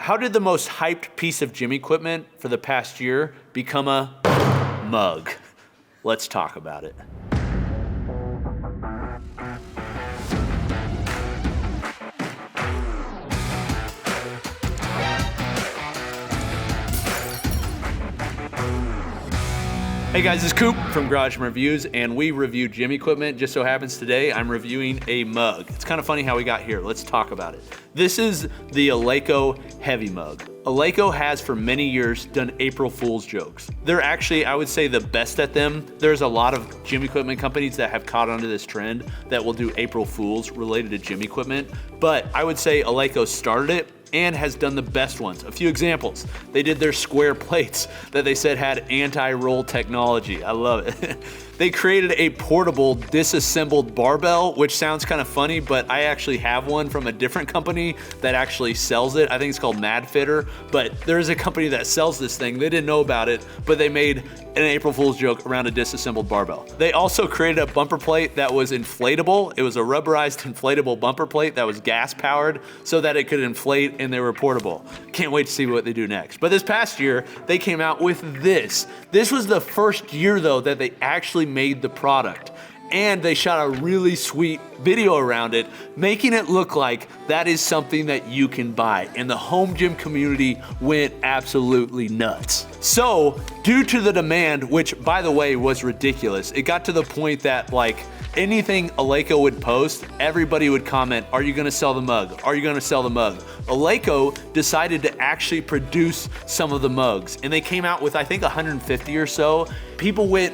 How did the most hyped piece of gym equipment for the past year become a mug? Let's talk about it. Hey guys, it's Coop from Garage Gym Reviews, and we review gym equipment. Just so happens today I'm reviewing a mug. It's kind of funny how we got here. Let's talk about it. This is the Eleiko Heavy Mug. Eleiko has for many years done April Fool's jokes. They're actually, I would say, the best at them. There's a lot of gym equipment companies that have caught onto this trend that will do April Fools related to gym equipment, but I would say Eleiko started it and has done the best ones. A few examples. They did their square plates that they said had anti-roll technology. I love it. They created a portable disassembled barbell, which sounds kind of funny, but I actually have one from a different company that actually sells it. I think it's called Mad Fitter, but there's a company that sells this thing. They didn't know about it, but they made an April Fool's joke around a disassembled barbell. They also created a bumper plate that was inflatable. It was a rubberized inflatable bumper plate that was gas powered so that it could inflate and they were portable. Can't wait to see what they do next. But this past year, they came out with this. This was the first year though that they actually made the product. And they shot a really sweet video around it, making it look like that is something that you can buy. And the home gym community went absolutely nuts. So, due to the demand, which by the way was ridiculous, it got to the point that like anything Eleiko would post, everybody would comment, "Are you gonna sell the mug? Are you gonna sell the mug?" Eleiko decided to actually produce some of the mugs, and they came out with I think 150 or so. People went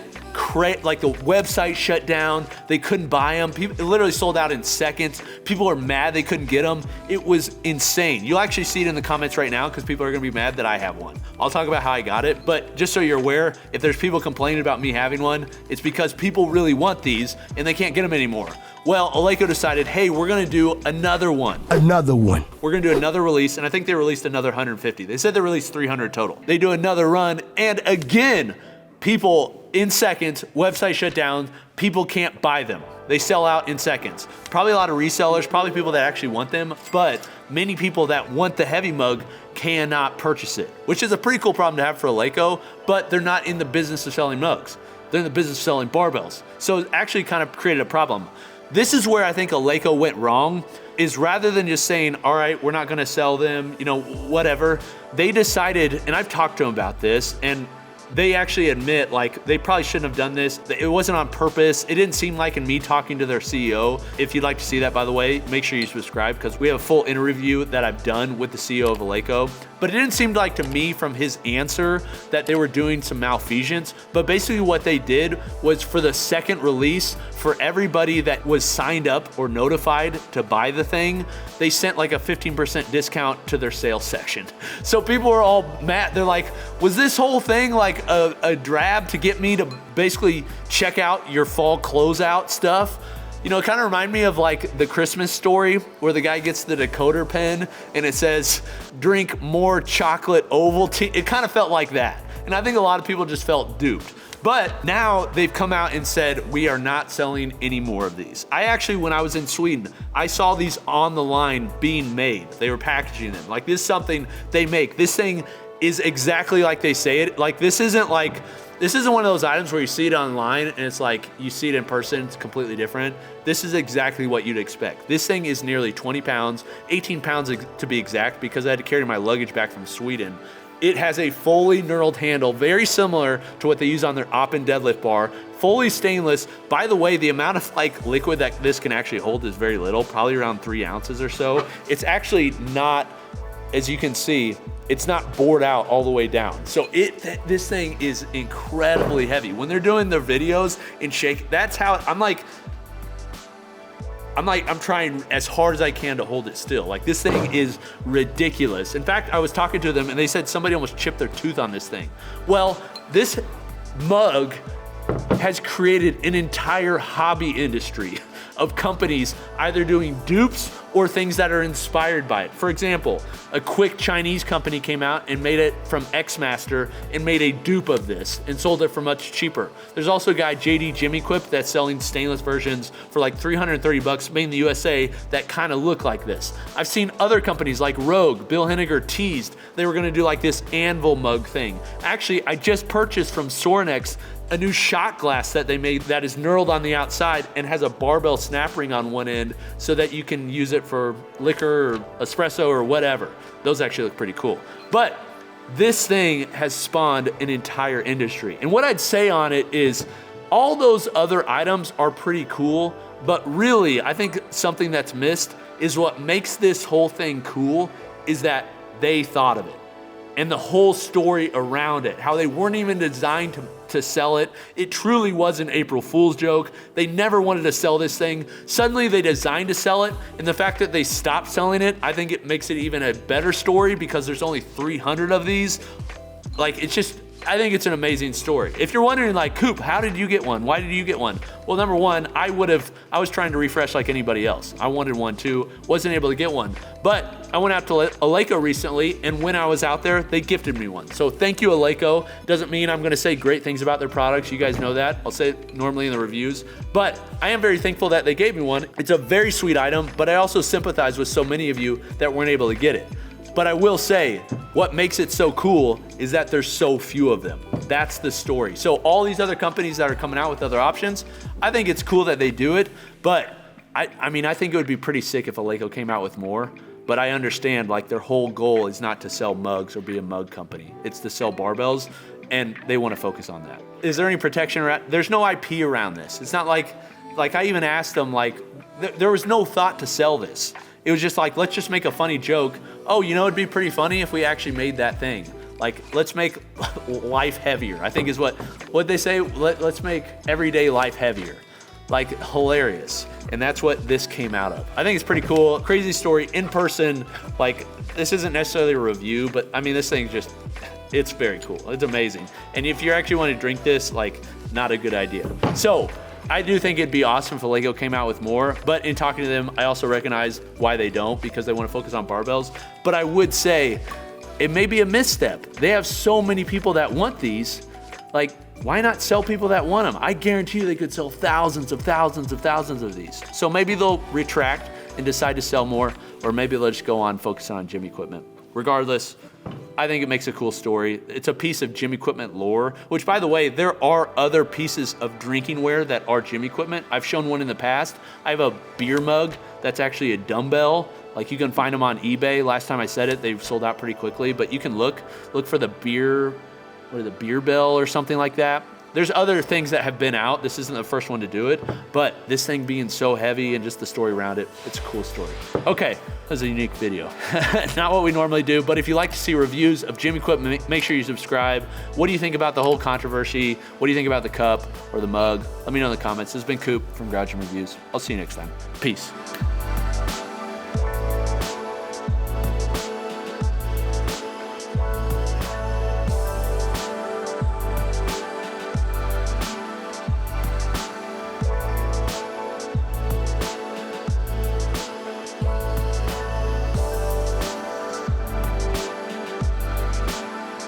like the website shut down, they couldn't buy them. It literally sold out in seconds. People are mad they couldn't get them. It was insane. You'll actually see it in the comments right now because people are gonna be mad that I have one. I'll talk about how I got it, but just so you're aware, if there's people complaining about me having one, it's because people really want these and they can't get them anymore. Well, Eleiko decided, hey, we're gonna do another one. We're gonna do another release, and I think they released another 150. They said they released 300 total. They do another run, and again, people in seconds, website shut down, people can't buy them. They sell out in seconds. Probably a lot of resellers, probably people that actually want them, but many people that want the heavy mug cannot purchase it, which is a pretty cool problem to have for Eleiko, but they're not in the business of selling mugs. They're in the business of selling barbells. So it actually kind of created a problem. This is where I think Eleiko went wrong, is rather than just saying, all right, we're not gonna sell them, you know, whatever, they decided, and I've talked to them about this, and they actually admit like they probably shouldn't have done this. It wasn't on purpose. It didn't seem like in me talking to their CEO. If you'd like to see that, by the way, make sure you subscribe because we have a full interview that I've done with the CEO of Eleiko. But it didn't seem like to me from his answer that they were doing some malfeasance. But basically what they did was for the second release, for everybody that was signed up or notified to buy the thing, they sent like a 15% discount to their sales section. So people were all mad. They're like, was this whole thing like a drab to get me to basically check out your fall closeout stuff? You know, it kind of reminded me of like the Christmas Story where the guy gets the decoder pen and it says, drink more chocolate Ovaltine. It kind of felt like that. And I think a lot of people just felt duped. But now they've come out and said, we are not selling any more of these. I actually, when I was in Sweden, I saw these on the line being made. They were packaging them. Like this is something they make. This thing is exactly like they say it. Like this isn't one of those items where you see it online and it's like you see it in person, it's completely different. This is exactly what you'd expect. This thing is nearly 20 pounds, 18 pounds to be exact, because I had to carry my luggage back from Sweden. It has a fully knurled handle, very similar to what they use on their op and deadlift bar, fully stainless. By the way, the amount of like liquid that this can actually hold is very little, probably around 3 ounces or so. It's actually not, as you can see, it's not bored out all the way down. So this thing is incredibly heavy. When they're doing their videos and shake, that's how I'm trying as hard as I can to hold it still. Like this thing is ridiculous. In fact, I was talking to them and they said somebody almost chipped their tooth on this thing. Well, this mug has created an entire hobby industry of companies either doing dupes or things that are inspired by it. For example, a quick Chinese company came out and made it from X-Master and made a dupe of this and sold it for much cheaper. There's also a guy, JD Jimmy Quip, that's selling stainless versions for like 330 bucks made in the USA that kind of look like this. I've seen other companies like Rogue, Bill Henniger teased they were gonna do like this anvil mug thing. Actually, I just purchased from Sorinex a new shot glass that they made that is knurled on the outside and has a barbell snap ring on one end so that you can use it for liquor or espresso or whatever. Those actually look pretty cool. But this thing has spawned an entire industry. And what I'd say on it is all those other items are pretty cool, but really I think something that's missed is what makes this whole thing cool is that they thought of it. And the whole story around it, how they weren't even designed to sell it. It truly was an April Fool's joke. They never wanted to sell this thing. Suddenly they designed to sell it, and the fact that they stopped selling it, I think it makes it even a better story because there's only 300 of these. Like, it's just, I think it's an amazing story. If you're wondering like, Coop, how did you get one? Why did you get one? Well, number one, I was trying to refresh like anybody else. I wanted one too, wasn't able to get one. But I went out to Eleiko recently, and when I was out there, they gifted me one. So thank you, Eleiko. Doesn't mean I'm gonna say great things about their products. You guys know that. I'll say it normally in the reviews. But I am very thankful that they gave me one. It's a very sweet item, but I also sympathize with so many of you that weren't able to get it. But I will say, what makes it so cool is that there's so few of them. That's the story. So all these other companies that are coming out with other options, I think it's cool that they do it, but I mean, I think it would be pretty sick if Eleiko came out with more, but I understand like their whole goal is not to sell mugs or be a mug company. It's to sell barbells, and they want to focus on that. Is there any protection around? There's no IP around this. It's not like I even asked them, like, there was no thought to sell this. It was just like, let's just make a funny joke. Oh, you know, it'd be pretty funny if we actually made that thing. Like, let's make life heavier, I think is what they say. Let's make everyday life heavier. Like, hilarious. And that's what this came out of. I think it's pretty cool. Crazy story in person. Like, this isn't necessarily a review, but I mean, this thing's just, it's very cool. It's amazing. And if you actually want to drink this, like, not a good idea. So, I do think it'd be awesome if Eleiko came out with more, but in talking to them, I also recognize why they don't, because they want to focus on barbells. But I would say it may be a misstep. They have so many people that want these. Like, why not sell people that want them? I guarantee you they could sell thousands of thousands of thousands of these. So maybe they'll retract and decide to sell more, or maybe they'll just go on focusing on gym equipment. Regardless, I think it makes a cool story. It's a piece of gym equipment lore, which, by the way, there are other pieces of drinking ware that are gym equipment. I've shown one in the past. I have a beer mug that's actually a dumbbell. Like, you can find them on eBay. Last time I said it, they've sold out pretty quickly, but you can look for the beer bell or something like that. There's other things that have been out. This isn't the first one to do it, but this thing being so heavy and just the story around it, it's a cool story. Okay, that was a unique video. Not what we normally do, but if you like to see reviews of gym equipment, make sure you subscribe. What do you think about the whole controversy? What do you think about the cup or the mug? Let me know in the comments. This has been Coop from Garage Gym Reviews. I'll see you next time. Peace.